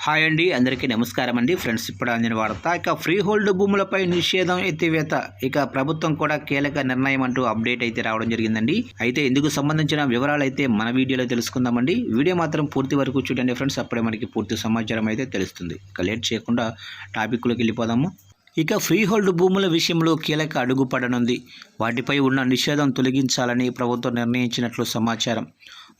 Hi అండి, అందరికీ నమస్కారం అండి. ఫ్రెండ్స్, ఇప్పుడు అందిన వార్త. ఇక ఫ్రీ హోల్డ్ భూములపై నిషేధం ఎత్తివేత. ఇక ప్రభుత్వం కూడా కీలక నిర్ణయం అంటూ అప్డేట్ అయితే రావడం జరిగిందండి. అయితే ఇందుకు సంబంధించిన వివరాలు అయితే మన వీడియోలో తెలుసుకుందామండి. వీడియో మాత్రం పూర్తి వరకు చూడండి ఫ్రెండ్స్, అప్పుడే మనకి పూర్తి సమాచారం అయితే తెలుస్తుంది. ఇక లేట్ చేయకుండా టాపిక్లోకి వెళ్ళిపోదాము. ఇక ఫ్రీ హోల్డ్ భూముల విషయంలో కీలక అడుగు పడనుంది. వాటిపై ఉన్న నిషేధం తొలగించాలని ప్రభుత్వం నిర్ణయించినట్లు సమాచారం.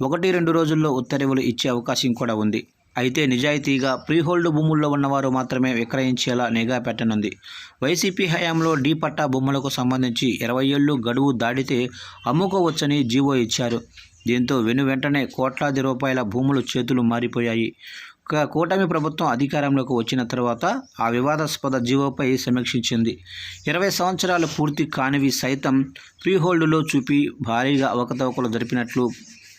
1-2 రోజుల్లో ఉత్తర్వులు ఇచ్చే అవకాశం కూడా ఉంది. అయితే నిజాయితీగా ఫ్రీ హోల్డ్ భూముల్లో ఉన్నవారు మాత్రమే విక్రయించేలా నిఘా పెట్టనుంది. వైసీపీ హయాంలో డీ పట్టా భూములకు సంబంధించి 20 ఏళ్లు గడువు దాటితే అమ్ముకోవచ్చని జీవో ఇచ్చారు. దీంతో వెంటనే కోట్లాది రూపాయల భూములు చేతులు మారిపోయాయి. కూటమి ప్రభుత్వం అధికారంలోకి వచ్చిన తర్వాత ఆ వివాదాస్పద జీవోపై సమీక్షించింది. 20 సంవత్సరాలు పూర్తి కానివి సైతం ఫ్రీ హోల్డ్లో చూపి భారీగా అవకతవకలు జరిపినట్లు,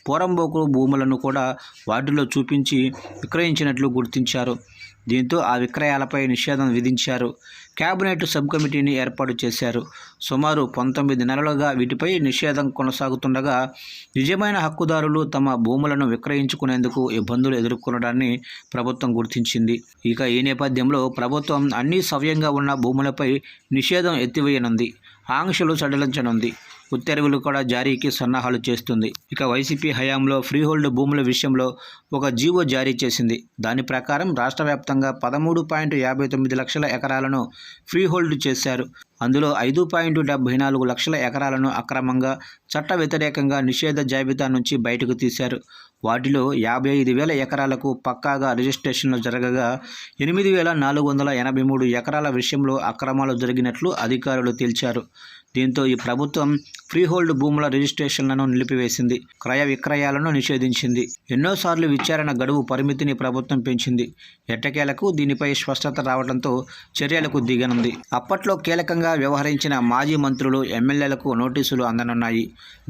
పోరంబోకు భూములను కూడా వాటిలో చూపించి విక్రయించినట్లు గుర్తించారు. దీంతో ఆ విక్రయాలపై నిషేధం విధించారు. కేబినెట్ సబ్ కమిటీని ఏర్పాటు చేశారు. సుమారు 19 నెలలుగా వీటిపై నిషేధం కొనసాగుతుండగా నిజమైన హక్కుదారులు తమ భూములను విక్రయించుకునేందుకు ఇబ్బందులు ఎదుర్కొనడాన్ని ప్రభుత్వం గుర్తించింది. ఇక ఈ నేపథ్యంలో ప్రభుత్వం అన్ని సవ్యంగా ఉన్న భూములపై నిషేధం ఎత్తివేయనుంది. ఆంక్షలు సడలించనుంది. ఉత్తర్వులు కూడా జారీకి సన్నాహాలు చేస్తుంది. ఇక వైసీపీ హయాంలో ఫ్రీ హోల్డ్ భూముల విషయంలో ఒక జీవో జారీ చేసింది. దాని ప్రకారం రాష్ట్ర వ్యాప్తంగా 13.59 లక్షల ఎకరాలను ఫ్రీ హోల్డ్ చేశారు. అందులో 5.74 లక్షల ఎకరాలను అక్రమంగా, చట్ట వ్యతిరేకంగా నిషేధ జాబితా నుంచి బయటకు తీశారు. వాటిలో 55,000 ఎకరాలకు పక్కాగా రిజిస్ట్రేషన్లు జరగగా 8,483 ఎకరాల విషయంలో అక్రమాలు జరిగినట్లు అధికారులు తేల్చారు. దీంతో ఈ ప్రభుత్వం ఫ్రీ హోల్డ్ భూముల రిజిస్ట్రేషన్లను నిలిపివేసింది. క్రయ విక్రయాలను నిషేధించింది. ఎన్నోసార్లు విచారణ గడువు పరిమితిని ప్రభుత్వం పెంచింది. ఎట్టకేలకు దీనిపై స్పష్టత రావడంతో చర్యలకు దిగనుంది. అప్పట్లో కీలకంగా వ్యవహరించిన మాజీ మంత్రులు, ఎమ్మెల్యేలకు నోటీసులు అందనున్నాయి.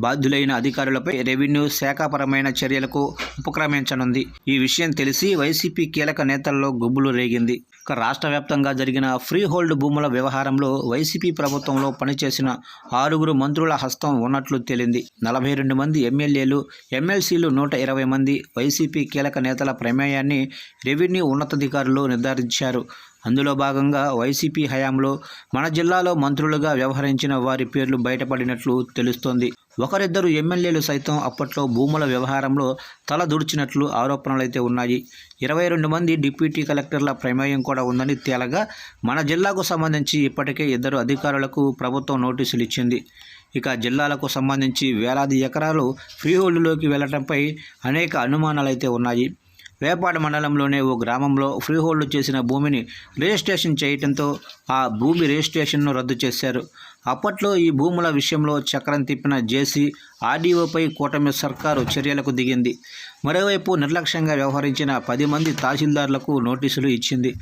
బాధ్యులైన అధికారులపై రెవెన్యూ శాఖాపరమైన చర్యలకు ఉపక్రమించనుంది. ఈ విషయం తెలిసి వైసీపీ కీలక నేతల్లో గుబులు రేగింది. రాష్ట్ర వ్యాప్తంగా జరిగిన ఫ్రీ హోల్డ్ భూముల వ్యవహారంలో వైసీపీ ప్రభుత్వంలో పనిచేసిన 6 మంత్రుల హస్తం ఉన్నట్లు తేలింది. 42 మంది ఎమ్మెల్యేలు, ఎమ్మెల్సీలు, 120 మంది వైసీపీ కీలక నేతల ప్రమేయాన్ని రెవెన్యూ ఉన్నతాధికారులు నిర్ధారించారు. అందులో భాగంగా వైసీపీ హయాంలో మన జిల్లాలో మంత్రులుగా వ్యవహరించిన వారి పేర్లు బయటపడినట్లు తెలుస్తోంది. 1-2 ఎమ్మెల్యేలు సైతం అప్పట్లో భూముల వ్యవహారంలో తలదూర్చినట్లు ఆరోపణలైతే ఉన్నాయి. 22 మంది డిప్యూటీ కలెక్టర్ల ప్రమేయం కూడా ఉందని తేలగా మన జిల్లాకు సంబంధించి ఇప్పటికే 2 అధికారులకు ప్రభుత్వం నోటీసులు ఇచ్చింది. ఇక జిల్లాలకు సంబంధించి వేలాది ఎకరాలు ఫ్రీ హోల్డ్లోకి వెళ్లడంపై అనేక అనుమానాలైతే ఉన్నాయి. వేపాడ మండలంలోనే ఓ గ్రామంలో ఫ్రీ హోల్డ్ చేసిన భూమిని రిజిస్ట్రేషన్ చేయడంతో ఆ భూమి రిజిస్ట్రేషన్ను రద్దు చేశారు. అప్పట్లో ఈ భూముల విషయంలో చక్రం తిప్పిన జేసీ, ఆర్డీఓపై కూటమి సర్కారు చర్యలకు దిగింది. మరోవైపు నిర్లక్ష్యంగా వ్యవహరించిన 10 మంది తహసీల్దార్లకు నోటీసులు ఇచ్చింది.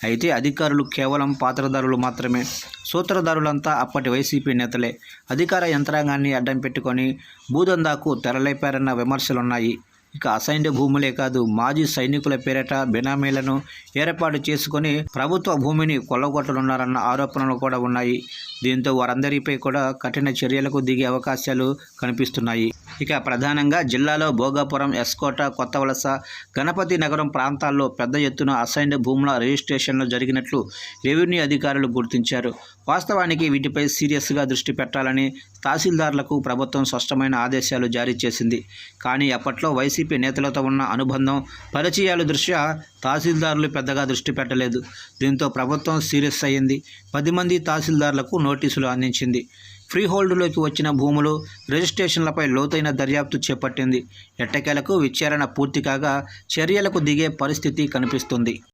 అయితే అధికారులు కేవలం పాత్రదారులు మాత్రమే. సూత్రధారులంతా అప్పటి వైసీపీ నేతలే. అధికార యంత్రాంగాన్ని అడ్డం పెట్టుకొని భూదందాకు తెరలేపారన్న విమర్శలున్నాయి. ఇక అసైన్డ్ భూములే కాదు, మాజీ సైనికుల పేరిట బినామీలను ఏర్పాటు చేసుకుని ప్రభుత్వ భూమిని కొల్లగొట్టనున్నారన్న ఆరోపణలు కూడా ఉన్నాయి. దీంతో వారందరిపై కూడా కఠిన చర్యలకు దిగే అవకాశాలు కనిపిస్తున్నాయి. ఇక ప్రధానంగా జిల్లాలో భోగాపురం, ఎస్కోట, కొత్తవలస, గణపతి నగరం ప్రాంతాల్లో పెద్ద ఎత్తున అసైన్డ్ భూముల రిజిస్ట్రేషన్లు జరిగినట్లు రెవెన్యూ అధికారులు గుర్తించారు. వాస్తవానికి వీటిపై సీరియస్గా దృష్టి పెట్టాలని తహసీల్దార్లకు ప్రభుత్వం స్పష్టమైన ఆదేశాలు జారీ చేసింది. కానీ అప్పట్లో వైసీపీ నేతలతో ఉన్న అనుబంధం, పరిచయాల దృష్ట్యా తహసీల్దారులు పెద్దగా దృష్టి పెట్టలేదు. దీంతో ప్రభుత్వం సీరియస్ అయ్యింది. 10 మంది తహసీల్దార్లకు నోటీసులు అందించింది. ఫ్రీ హోల్డ్లోకి వచ్చిన భూములు, రిజిస్ట్రేషన్లపై లోతైన దర్యాప్తు చేపట్టింది. ఎట్టకేలకు విచారణ పూర్తి కాగా చర్యలకు దిగే పరిస్థితి కనిపిస్తుంది.